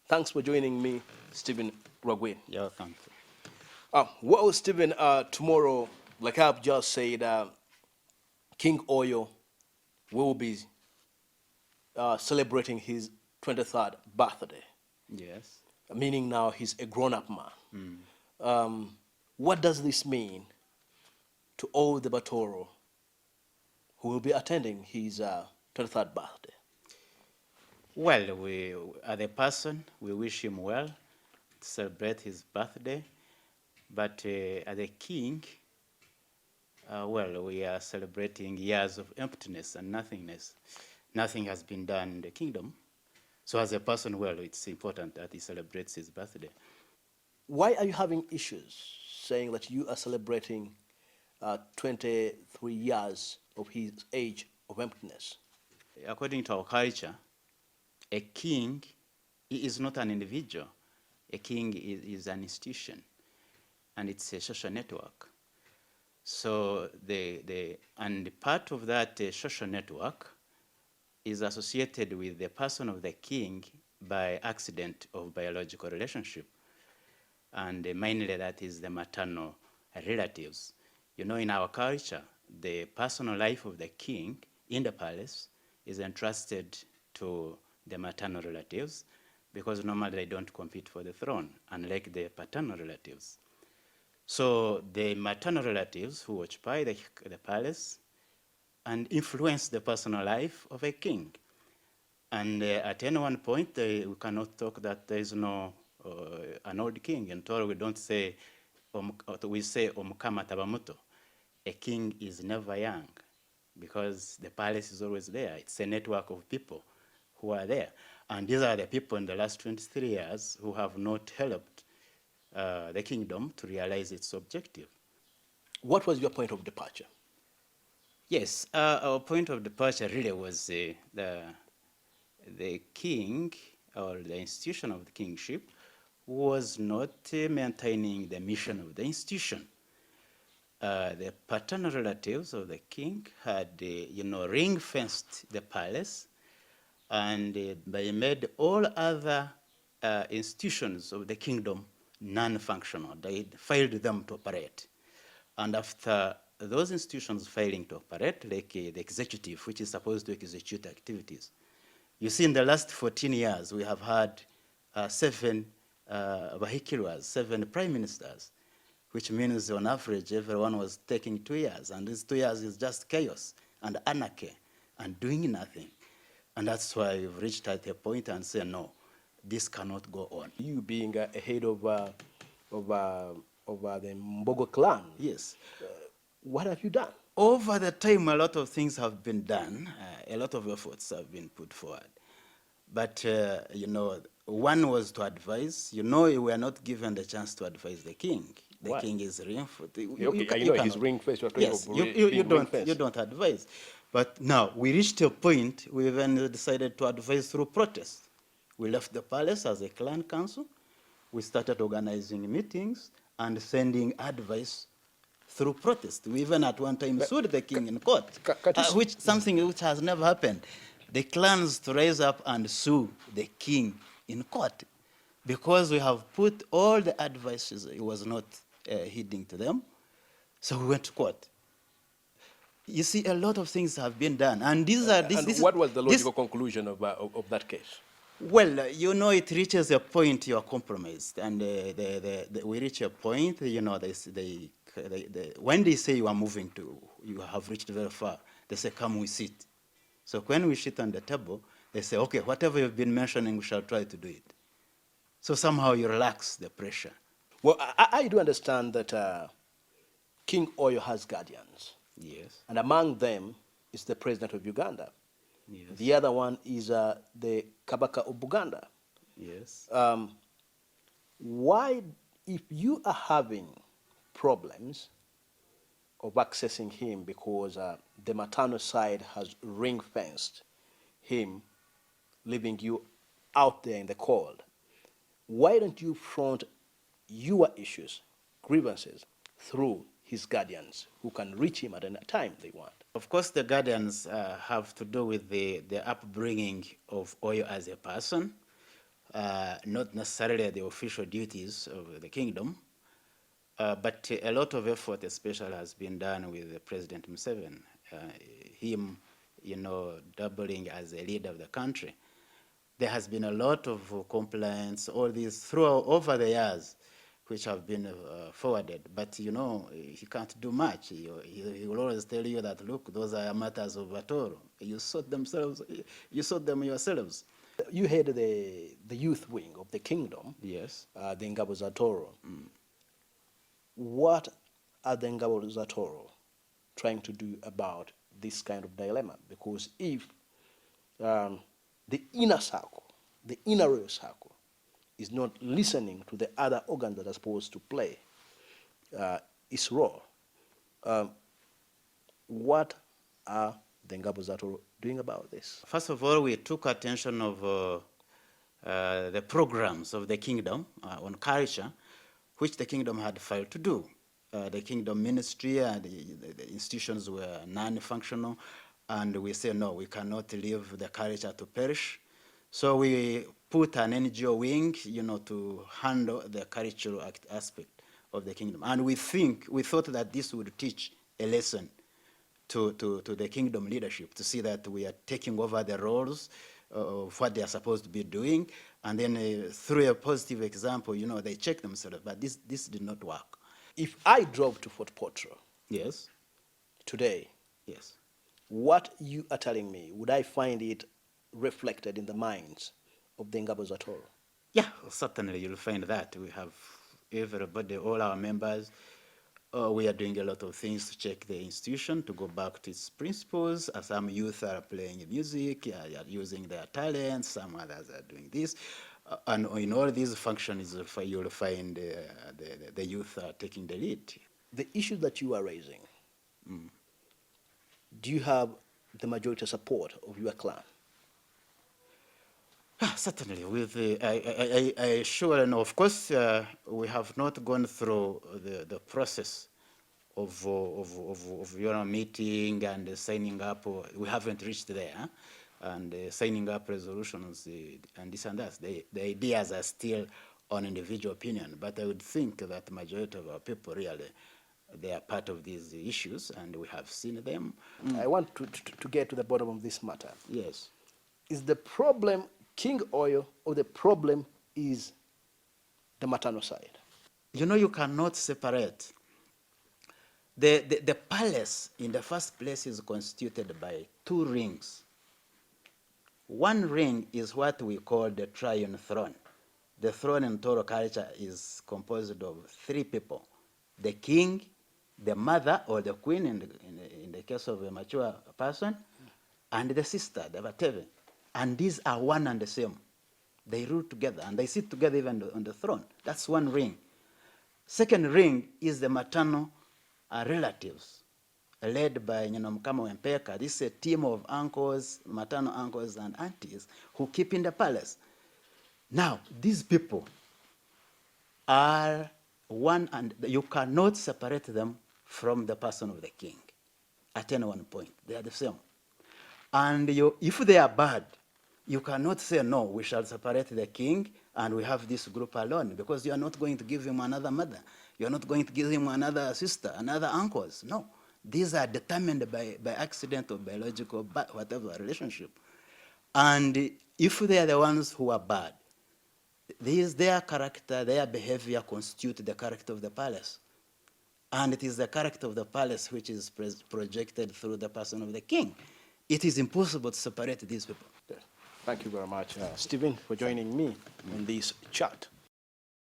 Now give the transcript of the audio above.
Thanks for joining me, Stephen Rwagwiri. You're welcome. Well, Stephen, tomorrow, like I've just said, King Oyo will be celebrating his 23rd birthday. Yes. Meaning now he's a grown-up man. What does this mean to all the Batoro who will be attending his 23rd birthday? Well, we, as a person, we wish him well to celebrate his birthday. But as a king, well, we are celebrating years of emptiness and nothingness. Nothing has been done in the kingdom. So as a person, well, it's important that he celebrates his birthday. Why are you having issues saying that you are celebrating 23 years of his age of emptiness? According to our culture, a king is not an individual. A king is an institution, and it's a social network. So and part of that social network is associated with the person of the king by accident of biological relationship. And mainly that is the maternal relatives. You know, in our culture, the personal life of the king in the palace is entrusted to the maternal relatives because normally they don't compete for the throne, unlike the paternal relatives. So the maternal relatives who occupy the palace and influence the personal life of a king. And at any one point, we cannot talk that there is no an old king. In Tooro, we don't say, we say omukama tabamuto. A king is never young because the palace is always there. It's a network of people who are there. And these are the people in the last 23 years who have not helped the kingdom to realize its objective. What was your point of departure? Yes, our point of departure really was the king, or the institution of the kingship, was not maintaining the mission of the institution. The paternal relatives of the king had, ring-fenced the palace, and they made all other institutions of the kingdom non-functional. They failed them to operate. And after those institutions failing to operate, like the executive, which is supposed to execute activities, you see, in the last 14 years, we have had 7 vehiculars, 7 prime ministers, which means on average, everyone was taking 2 years. And these 2 years is just chaos and anarchy and doing nothing. And that's why we've reached at a point and say, no, this cannot go on. You being a head of the Mbogo clan. Yes. What have you done? Over the time, a lot of things have been done. A lot of efforts have been put forward. But, one was to advise. We are not given the chance to advise the king. The king is ring-fenced. He's ring-fenced. Yes, you don't advise. But now, we reached a point, we even decided to advise through protest. We left the palace as a clan council. We started organizing meetings and sending advice through protest. We even at one time sued the king in court, something which has never happened. The clans to rise up and sue the king in court because we have put all the advices, it was not heeding to them. So we went to court. You see, a lot of things have been done. And what was the logical conclusion of that case? Well, it reaches a point you are compromised. And we reach a point, when they say you are moving you have reached very far, they say, come, we sit. So when we sit on the table, they say, okay, whatever you've been mentioning, we shall try to do it. So somehow you relax the pressure. Well, I do understand that King Oyo has guardians. Yes. And among them is the president of Uganda. Yes. The other one is the Kabaka of Buganda. Yes. Why, if you are having problems of accessing him because the maternal side has ring-fenced him, leaving you out there in the cold, why don't you front your issues, grievances, through his guardians who can reach him at any time they want? Of course, the guardians have to do with the upbringing of Oyo as a person. not necessarily the official duties of the kingdom, but a lot of effort especially has been done with President Museveni, him, doubling as a leader of the country. There has been a lot of complaints, all these over the years, which have been forwarded. But he can't do much. He will always tell you that, look, those are matters of Tooro. You sort them yourselves. You head the youth wing of the kingdom. Yes. The Engabo za Tooro. What are the Engabo za Tooro trying to do about this kind of dilemma? Because if the inner circle, the inner royal circle, is not listening to the other organs that are supposed to play its role, what are the Engabo za Tooro doing about this? First of all, we took attention of the programs of the kingdom on culture, which the kingdom had failed to do. The kingdom ministry and the institutions were non-functional, and we said, no, we cannot leave the culture to perish. So we put an NGO wing, to handle the cultural aspect of the kingdom. And we thought that this would teach a lesson to the kingdom leadership, to see that we are taking over the roles of what they are supposed to be doing. And then through a positive example, they check themselves, but this did not work. If I drove to Fort Portal Yes. today, Yes. what you are telling me, would I find it reflected in the minds of the Engabo za Tooro? Yeah, certainly you'll find that. We have everybody, all our members. We are doing a lot of things to check the institution, to go back to its principles. Some youth are playing music, are using their talents, some others are doing this. And in all these functions, you'll find the youth are taking the lead. The issues that you are raising, do you have the majority support of your clan? Certainly, with I sure know. Of course, we have not gone through the process of your meeting and signing up. We haven't reached there, and signing up resolutions and this and that. The ideas are still on individual opinion, but I would think that the majority of our people really, they are part of these issues, and we have seen them. I want to get to the bottom of this matter. Yes. Is the problem King Oyo, or the problem is the maternal side? You cannot separate. The palace, in the first place, is constituted by 2 rings. One ring is what we call the triune throne. The throne in Tooro culture is composed of 3 people: the king, the mother or the queen in the case of a mature person, and the sister, the Bateve. And these are one and the same. They rule together, and they sit together even on the throne. That's one ring. Second ring is the maternal relatives, led by Mkama Wempeka. This is a team of uncles, maternal uncles and aunties who keep in the palace. Now, these people are one, and you cannot separate them from the person of the king at any one point. They are the same. And if they are bad, you cannot say, no, we shall separate the king and we have this group alone, because you are not going to give him another mother. You are not going to give him another sister, another uncles. No. These are determined by accident or biological, whatever relationship. And if they are the ones who are bad, their character, their behavior constitute the character of the palace. And it is the character of the palace which is projected through the person of the king. It is impossible to separate these people. Thank you very much, Stephen, for joining me on this chat.